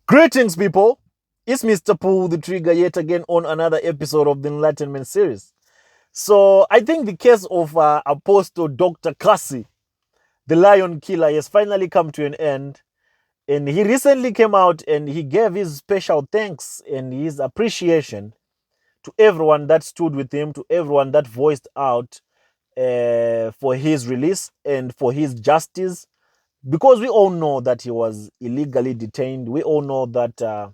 Greetings, people. It's Mr. Pull the Trigger yet again on another episode of the Enlightenment series. So, I think the case of Apostle Dr. Kassy, the Lion Killer, has finally come to an end. And he recently came out and he gave his special thanks and his appreciation to everyone that stood with him, to everyone that voiced out for his release and for his justice. Because we all know that he was illegally detained. We all know that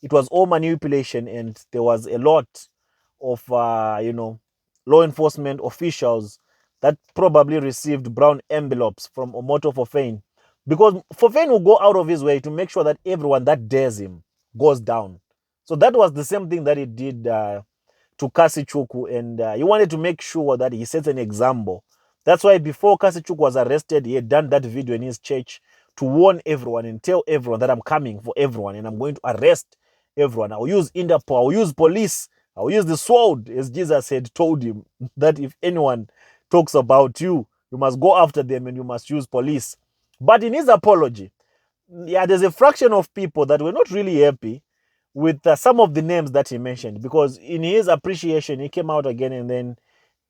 it was all manipulation, and there was a lot of law enforcement officials that probably received brown envelopes from Omoto for Fane, because Fofane will go out of his way to make sure that everyone that dares him goes down. So that was the same thing that he did to Kassy Chukwu, and he wanted to make sure that he sets an example. That's why before Kassy Chukwu was arrested, he had done that video in his church to warn everyone and tell everyone that I'm coming for everyone and I'm going to arrest everyone. I'll use Interpol, I'll use police, I'll use the sword, as Jesus had told him that if anyone talks about you, you must go after them and you must use police. But in his apology, yeah, there's a fraction of people that were not really happy with some of the names that he mentioned, because in his appreciation, he came out again and then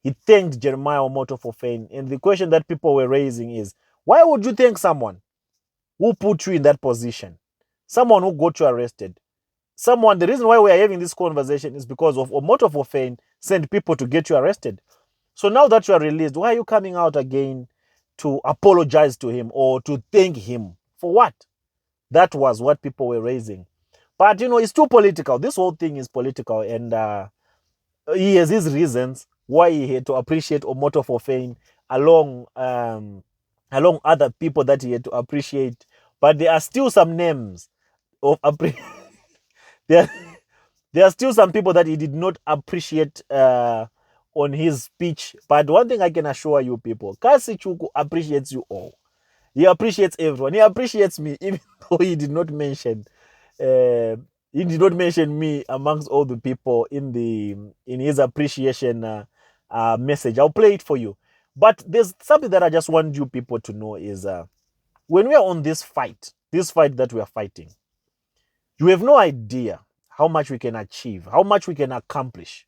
he thanked Jeremiah Omoto for Fane. And the question that people were raising is, why would you thank someone who put you in that position? Someone who got you arrested. The reason why we are having this conversation is because of Omoto for Fane sent people to get you arrested. So now that you are released, why are you coming out again to apologize to him or to thank him? For what? That was what people were raising. But it's too political. This whole thing is political, and he has his reasons why he had to appreciate Omoto for Fane along other people that he had to appreciate. But there are still some names of there, there are still some people that he did not appreciate on his speech. But one thing I can assure you people, Kassy Chukwu appreciates you all. He appreciates everyone. He appreciates me, even though uh, he did not mention me amongst all the people in his appreciation message. I'll play it for you. But there's something that I just want you people to know is when we are on this fight that we are fighting, you have no idea how much we can achieve, how much we can accomplish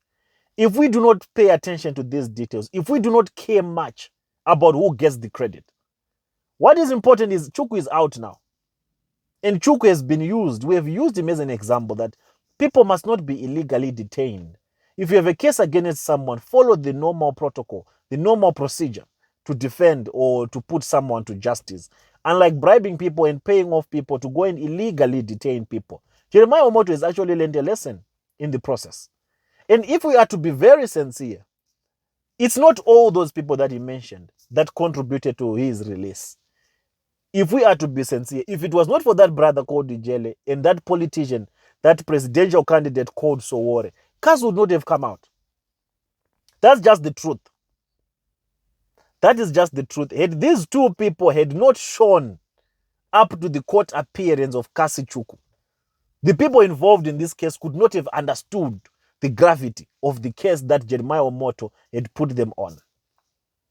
if we do not pay attention to these details, if we do not care much about who gets the credit. What is important is Chukwu is out now. And Chukwu has been used. We have used him as an example that people must not be illegally detained. If you have a case against someone, follow the normal protocol, the normal procedure to defend or to put someone to justice. Unlike bribing people and paying off people to go and illegally detain people. Jeremiah Omoto has actually learned a lesson in the process. And if we are to be very sincere, it's not all those people that he mentioned that contributed to his release. If we are to be sincere, if it was not for that brother called Dijele and that politician, that presidential candidate called Sowore, Kassy would not have come out. That's just the truth. That is just the truth. Had these two people had not shown up to the court appearance of Kassy Chukwu, the people involved in this case could not have understood the gravity of the case that Jeremiah Omoto had put them on.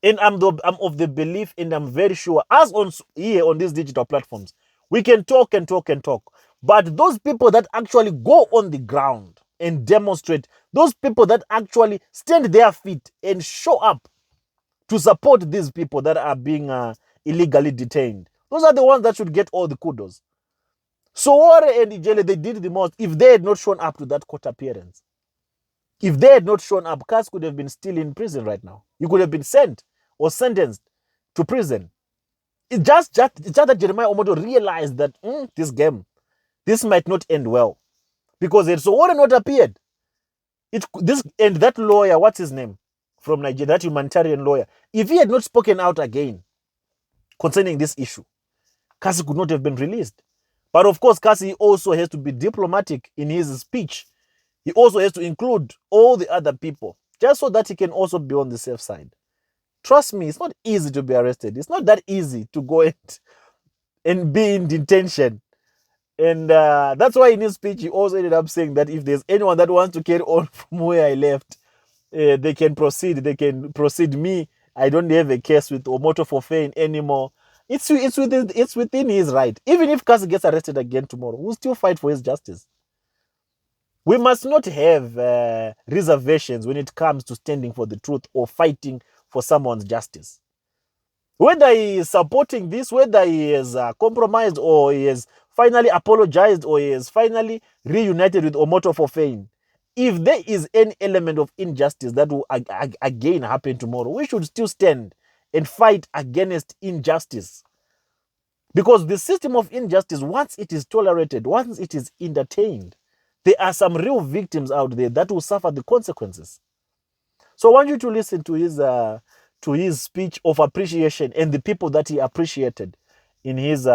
And I'm of the belief, and I'm very sure, as on here on these digital platforms, we can talk and talk and talk. But those people that actually go on the ground and demonstrate, those people that actually stand their feet and show up to support these people that are being illegally detained, those are the ones that should get all the kudos. Sowore and Ijele, they did the most. If they had not shown up to that court appearance, if they had not shown up, Kassy could have been still in prison right now. He could have been sent or sentenced to prison. It's just that Jeremiah Omoto realized that this might not end well. Because had Sowore not appeared, and that lawyer, what's his name, from Nigeria, that humanitarian lawyer, if he had not spoken out again concerning this issue, Kassy could not have been released. But of course, Kassy also has to be diplomatic in his speech. He also has to include all the other people, just so that he can also be on the safe side. Trust me, it's not easy to be arrested. It's not that easy to go and be in detention. And that's why in his speech, he also ended up saying that if there's anyone that wants to carry on from where I left, they can proceed. They can proceed me. I don't have a case with Omoto for Fane anymore. It's within his right. Even if Kassy gets arrested again tomorrow, we'll still fight for his justice. We must not have reservations when it comes to standing for the truth or fighting for someone's justice. Whether he is supporting this, whether he is compromised, or he has finally apologized, or he has finally reunited with Omoto for fame, if there is any element of injustice that will again happen tomorrow, we should still stand and fight against injustice. Because the system of injustice, once it is tolerated, once it is entertained, there are some real victims out there that will suffer the consequences. So I want you to listen to his speech of appreciation and the people that he appreciated in his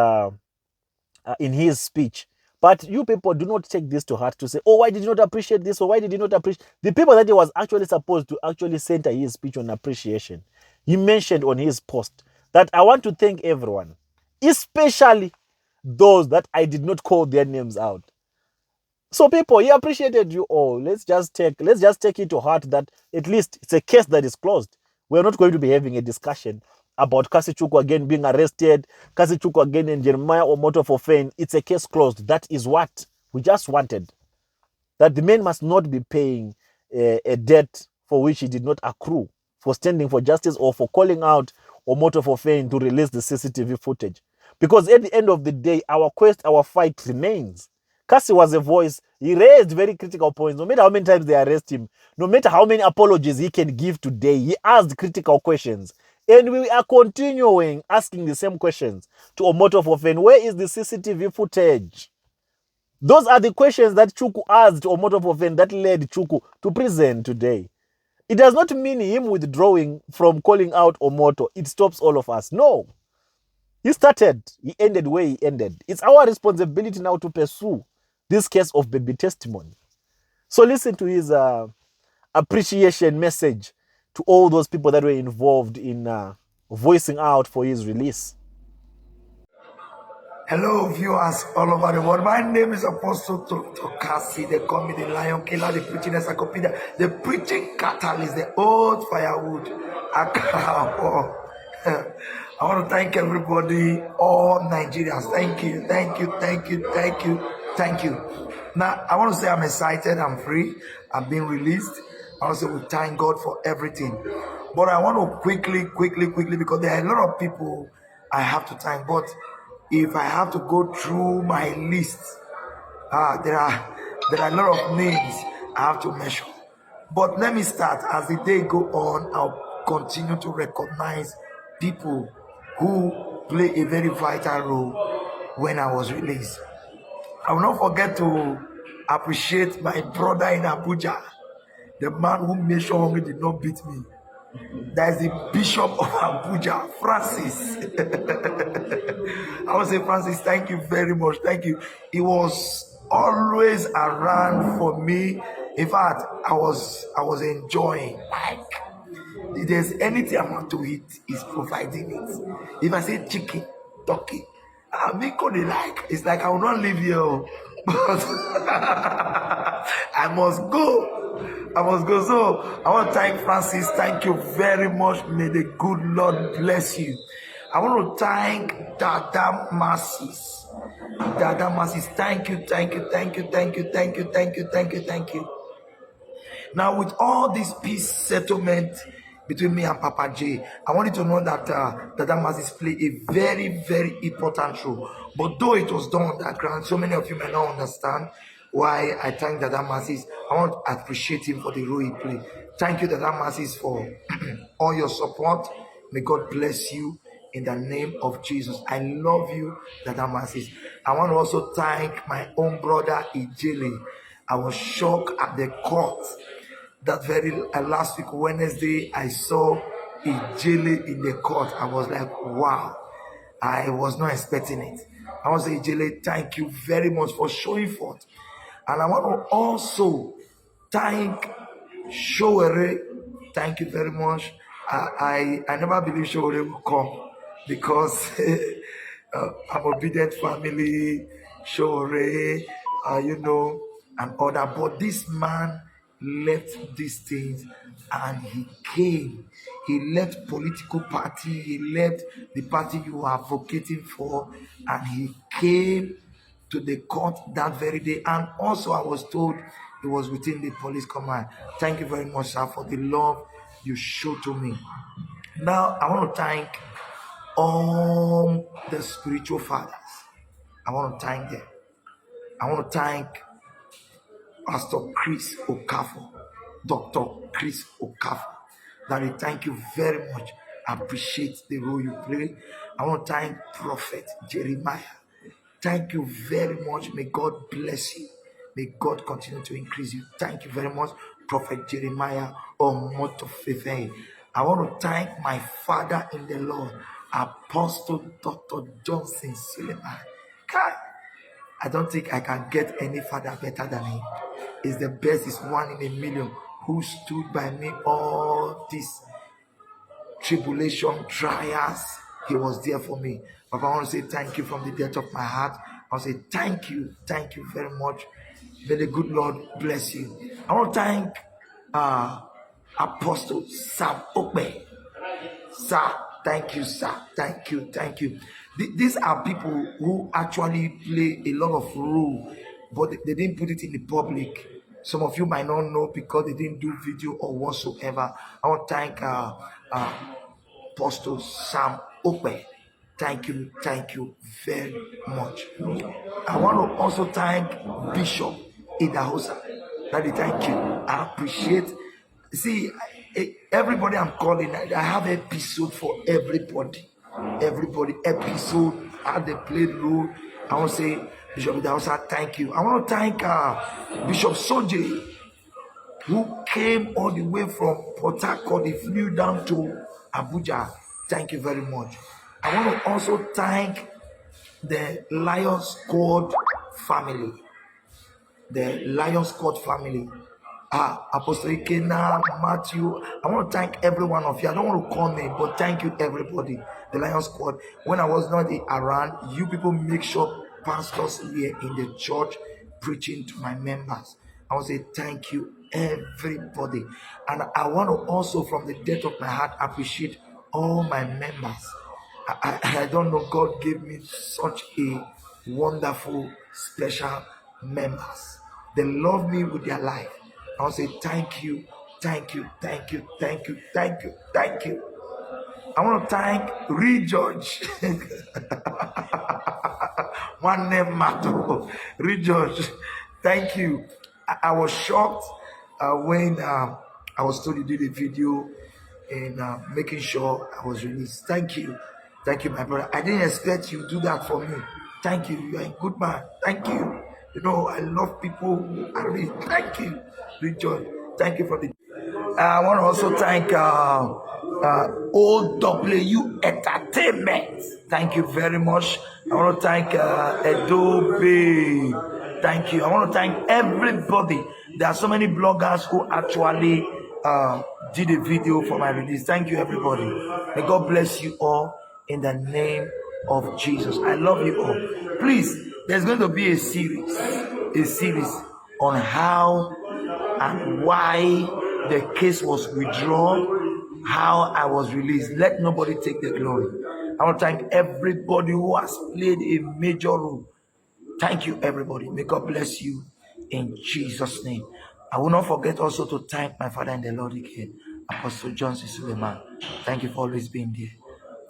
speech. But you people do not take this to heart to say, oh, why did you not appreciate this? Or why did you not appreciate the people that he was actually supposed to actually center his speech on appreciation? He mentioned on his post that I want to thank everyone, especially those that I did not call their names out. So people, he appreciated you all. Let's just take it to heart that at least it's a case that is closed. We're not going to be having a discussion about Kassy Chukwu again being arrested, Kassy Chukwu again and Jeremiah Omoto for fame. It's a case closed. That is what we just wanted. That the man must not be paying a debt for which he did not accrue, for standing for justice or for calling out Omoto for fame to release the CCTV footage. Because at the end of the day, our quest, our fight remains. Kassy was a voice. He raised very critical points. No matter how many times they arrest him, no matter how many apologies he can give today, he asked critical questions. And we are continuing asking the same questions to Omoto for fame. Where is the CCTV footage? Those are the questions that Chukwu asked Omoto for fame that led Chukwu to prison today. It does not mean him withdrawing from calling out Omoto. It stops all of us. No. He started. He ended where he ended. It's our responsibility now to pursue this case of baby testimony. So listen to his appreciation message to all those people that were involved in voicing out for his release. Hello, viewers all over the world. My name is Apostle Kassy. They call me the Lion Killer, the preaching encyclopedia, the preaching catalyst, the old firewood. I want to thank everybody, all Nigerians. Thank you, thank you, thank you, thank you, thank you. Now, I want to say I'm excited, I'm free, I'm being released. I want to say we thank God for everything. But I want to quickly, because there are a lot of people I have to thank. But if I have to go through my list, there are a lot of names I have to mention. But let me start. As the day go on, I'll continue to recognize people who play a very vital role when I was released. I will not forget to appreciate my brother in Abuja, the man who made sure Hungry did not beat me. That is the Bishop of Abuja, Francis. I want to say, Francis, thank you very much. Thank you. He was always around for me. In fact, I was enjoying. Like, if there's anything I want to eat, he's providing it. If I say chicken, turkey, me could like. It's like I will not live here, but I must go. I must go. So I want to thank Francis. Thank you very much. May the good Lord bless you. I want to thank Dada Masses. Dada Masses, thank you, thank you, thank you, thank you, thank you, thank you, thank you, thank you. Now, with all this peace settlement between me and Papa J, I want you to know that Dada Masses play a very, very important role. But though it was done underground, so many of you may not understand why I thank Dada Masses. I want to appreciate him for the role he played. Thank you, Dada Masses, for all your support. May God bless you in the name of Jesus. I love you, Dada Masses. I want to also thank my own brother, Ijele. I was shocked at the court. That very last week, Wednesday, I saw Ijele in the court. I was like, wow. I was not expecting it. I want to say, Ijele, thank you very much for showing forth. And I want to also thank Showere. Thank you very much. I never believed Showere would come because I'm obedient family, Showere, and other. But this man left these things and he came. He left political party, he left the party you are advocating for, and he came to the court that very day. And also I was told it was within the police command. Thank you very much, sir, for the love you showed to me. Now I want to thank all the spiritual fathers. I want to thank them. I want to thank Pastor Chris Okafor, Dr. Chris Okafor. Daddy, thank you very much. I appreciate the role you play. I want to thank Prophet Jeremiah. Thank you very much. May God bless you. May God continue to increase you. Thank you very much, Prophet Jeremiah Omoto. I want to thank my father in the Lord, Apostle Dr. Johnson Suleiman. I don't think I can get any father better than him. He's the best, he's one in a million who stood by me all this tribulation, trials. He was there for me. But I want to say thank you from the depth of my heart. I want to say thank you very much. May the good Lord bless you. I want to thank Apostle Sam Okbe. Sir, thank you, sir. Thank you. These are people who actually play a lot of role, but they didn't put it in the public. Some of you might not know because they didn't do video or whatsoever. I want to thank Apostle Sam Okbe. Thank you very much. I want to also thank Bishop Idahosa. Daddy, thank you. I appreciate. See, everybody I'm calling, I have episode for everybody. Everybody episode, how they played role. I want to say, Bishop Idahosa, thank you. I want to thank Bishop Soje, who came all the way from Port Harcourt. He flew down to Abuja. Thank you very much. I want to also thank the Lions Squad family. The Lions Squad family. Apostle Ikena, Matthew. I want to thank every one of you. I don't want to call name, but thank you everybody. The Lions Squad. When I was not around, you people make sure pastors here in the church preaching to my members. I want to say thank you everybody. And I want to also from the depth of my heart appreciate all my members. I don't know, God gave me such a wonderful, special members. They love me with their life. I want to say thank you. I want to thank Re-Judge. One name matter. Re-Judge. Thank you. I was shocked when I was told you did a video and making sure I was released. Thank you, my brother. I didn't expect you to do that for me. Thank you. You are a good man. Thank you. You know, I love people who are really. Thank you, Richard. Thank you for the. I want to also thank OW Entertainment. Thank you very much. I want to thank Adobe. Thank you. I want to thank everybody. There are so many bloggers who actually did a video for my release. Thank you, everybody. May God bless you all in the name of Jesus. I love you all. Please, there's going to be a series on how and why the case was withdrawn, how I was released. Let nobody take the glory. I want to thank everybody who has played a major role. Thank you, everybody. May God bless you in Jesus' name. I will not forget also to thank my father in the Lord again, Apostle Johnson Suleiman. Thank you for always being there.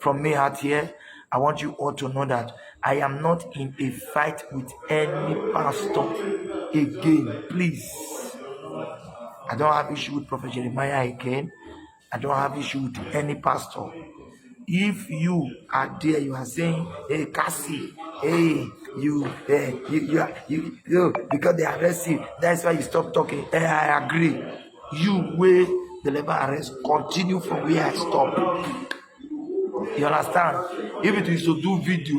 From me out here, I want you all to know that I am not in a fight with any pastor again. Please. I don't have issue with Prophet Jeremiah again. I don't have issue with any pastor. If you are there, you are saying, hey, Kassy, hey, you, because they arrest you, that's why you stop talking. Hey, I agree. You will deliver arrest, continue from where I stop. You understand? If it is to do video,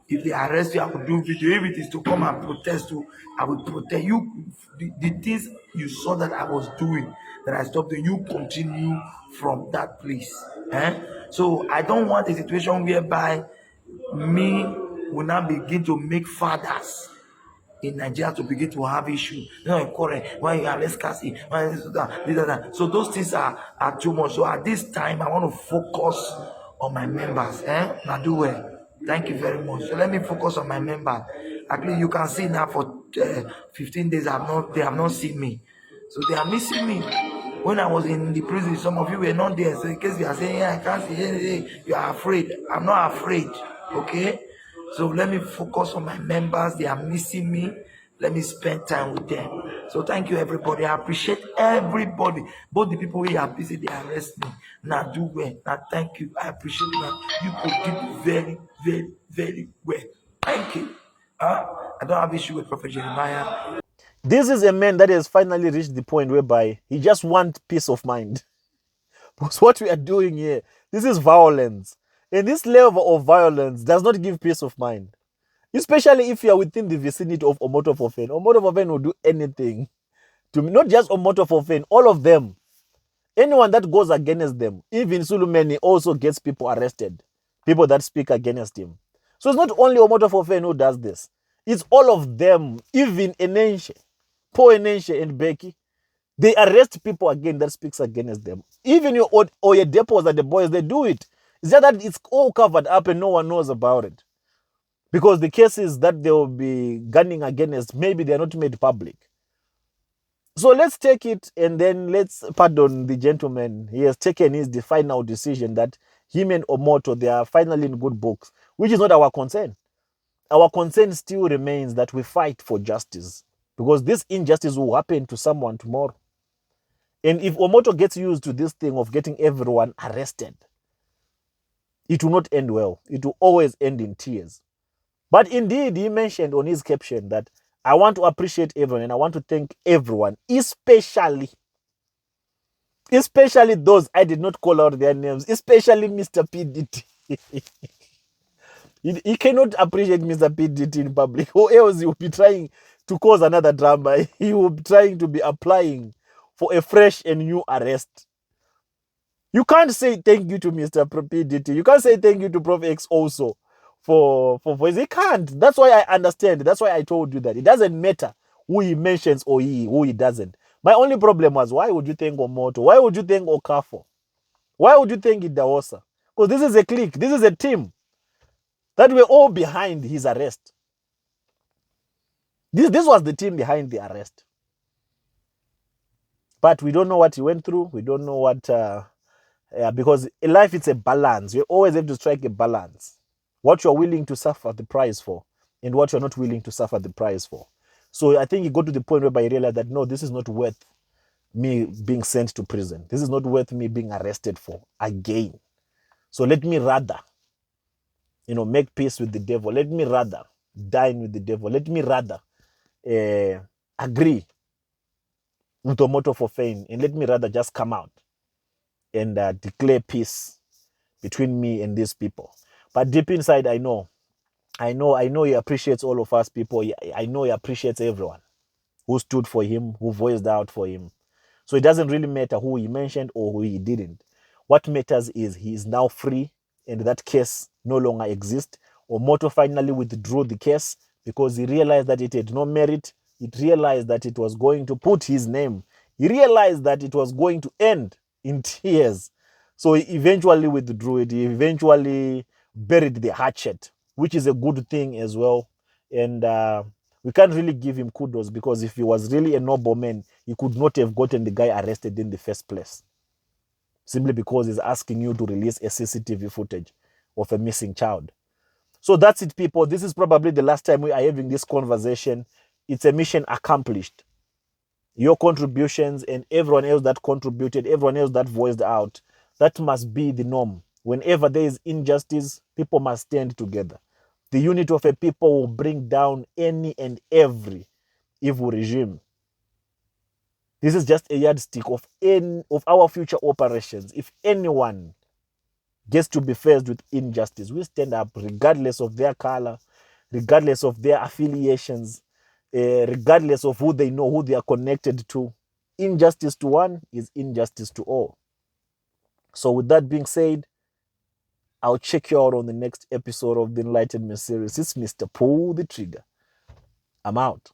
if they arrest you, I will do video. If it is to come and protest you, I will protest you. The things you saw that I was doing, that I stopped doing, you continue from that place. So I don't want a situation whereby me will now begin to make fathers in Nigeria to begin to have issue. Why you arrest Kassy? Why that? So those things are too much. So at this time, I want to focus on my members. Now do well. Thank you very much. So let me focus on my members. Actually, you can see now for 15 days, they have not seen me. So they are missing me. When I was in the prison, some of you were not there. So in case you are saying, I can't see anything, you are afraid. I'm not afraid. Okay? So let me focus on my members. They are missing me. Let me spend time with them. So thank you, everybody. I appreciate everybody. Both the people who are busy, they arrest me. Now do well. Now thank you. I appreciate that. You could do very, very, very well. Thank you. I don't have issue with Prophet Jeremiah. This is a man that has finally reached the point whereby he just wants peace of mind. Because what we are doing here, this is violence. And this level of violence does not give peace of mind. Especially if you are within the vicinity of Omoto Fofen. Omoto Fofen will do anything to me. Not just Omoto Fofen, all of them. Anyone that goes against them, even Sulumeni also gets people arrested. People that speak against him. So it's not only Omoto Fofen who does this. It's all of them, even Enenche, Poor Enenche and Becky. They arrest people again that speaks against them. Even your depots and the boys, they do it. It's just that it's all covered up and no one knows about it. Because the cases that they will be gunning against, maybe they're not made public. So let's take it and then let's pardon the gentleman. He has taken the final decision that him and Omoto, they are finally in good books, which is not our concern. Our concern still remains that we fight for justice. Because this injustice will happen to someone tomorrow. And if Omoto gets used to this thing of getting everyone arrested, it will not end well. It will always end in tears. But indeed, he mentioned on his caption that I want to appreciate everyone and I want to thank everyone, especially those I did not call out their names, especially Mr. PDT. He cannot appreciate Mr. PDT in public, or else he will be trying to cause another drama. He will be trying to be applying for a fresh and new arrest. You can't say thank you to Mr. PDT. You can't say thank you to Prof X also for voice. He can't. That's why I understand. That's why I told you that it doesn't matter who he mentions or who he doesn't. My only problem was, why would you thank Omoto? Why would you thank Okafor? Why would you thank Idahosa? Because this is a clique. This is a team that were all behind his arrest. This was the team behind the arrest. But we don't know what he went through. We don't know what... because in life, it's a balance. You always have to strike a balance. What you're willing to suffer the price for and what you're not willing to suffer the price for. So I think he got to the point whereby he realized that, no, this is not worth me being sent to prison. This is not worth me being arrested for again. So let me rather, make peace with the devil. Let me rather dine with the devil. Let me rather agree with Omoto for fame. And let me rather just come out and declare peace between me and these people. But deep inside, I know he appreciates all of us people. I know he appreciates everyone who stood for him, who voiced out for him. So it doesn't really matter who he mentioned or who he didn't. What matters is he is now free and that case no longer exists. Omoto finally withdrew the case because he realized that it had no merit. It realized that it was going to put his name. He realized that it was going to end in tears. So he eventually withdrew it. He eventually buried the hatchet, which is a good thing as well. And we can't really give him kudos because if he was really a noble man, he could not have gotten the guy arrested in the first place. Simply because he's asking you to release a CCTV footage of a missing child. So that's it, people. This is probably the last time we are having this conversation. It's a mission accomplished. Your contributions and everyone else that contributed, everyone else that voiced out, that must be the norm. Whenever there is injustice, people must stand together. The unity of a people will bring down any and every evil regime. This is just a yardstick of our future operations. If anyone gets to be faced with injustice, we stand up regardless of their color, regardless of their affiliations, regardless of who they know, who they are connected to. Injustice to one is injustice to all. So with that being said, I'll check you out on the next episode of the Enlightenment series. It's Mr. Pull the Trigger. I'm out.